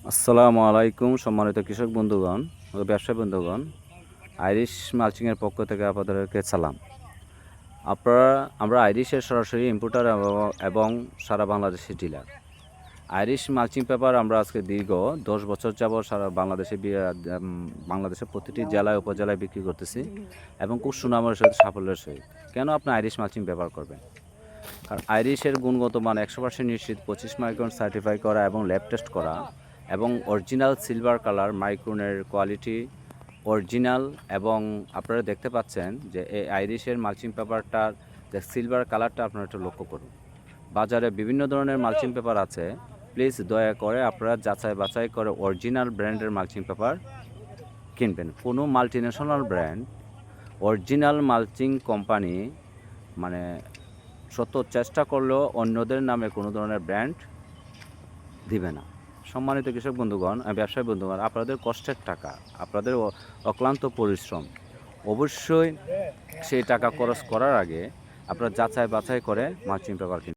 আসসালামু আলাইকুম সম্মানিত কৃষক বন্ধুগণ ও ব্যবসায়ী বন্ধুগণ। আইরিশ মালচিংয়ের পক্ষ থেকে আপনাদেরকে সালাম। আমরা আইরিশের সরাসরি ইম্পোর্টার এবং সারা বাংলাদেশের ডিলার। আইরিশ মালচিং পেপার আমরা আজকে দীর্ঘ 10 বছর যাবৎ সারা বাংলাদেশের প্রতিটি জেলায় উপজেলায় বিক্রি করতেছি এবং খুব সুনামের সহিত সাফল্যের সহিত। কেন আপনি আইরিশ মালচিং ব্যবহার করবেন? কারণ আইরিশের গুণগত মান 100% নিশ্চিত, 25 মাইক্রন সার্টিফাই করা এবং ল্যাব টেস্ট করা, এবং অরিজিনাল সিলভার কালার মাইক্রনের কোয়ালিটি অরিজিনাল। এবং আপনারা দেখতে পাচ্ছেন যে এই আইরিশের মালচিং পেপারটার যে সিলভার কালারটা আপনারা একটু লক্ষ্য করুন। বাজারে বিভিন্ন ধরনের মালচিং পেপার আছে, প্লিজ দয়া করে আপনারা যাচাই বাছাই করে অরিজিনাল ব্র্যান্ডের মালচিং পেপার কিনবেন। কোনো multinational brand original mulching company মানে শত চেষ্টা করলেও অন্যদের নামে কোনো ধরনের ব্র্যান্ড দিবে না। সম্মানিত কৃষক বন্ধুগণ, ব্যবসায়ী বন্ধুগণ, আপনাদের কষ্টের টাকা, আপনাদের অক্লান্ত পরিশ্রম, অবশ্যই সেই টাকা খরচ করার আগে আপনারা যাচাই বাছাই করে মালচিং পেপার কিনবেন।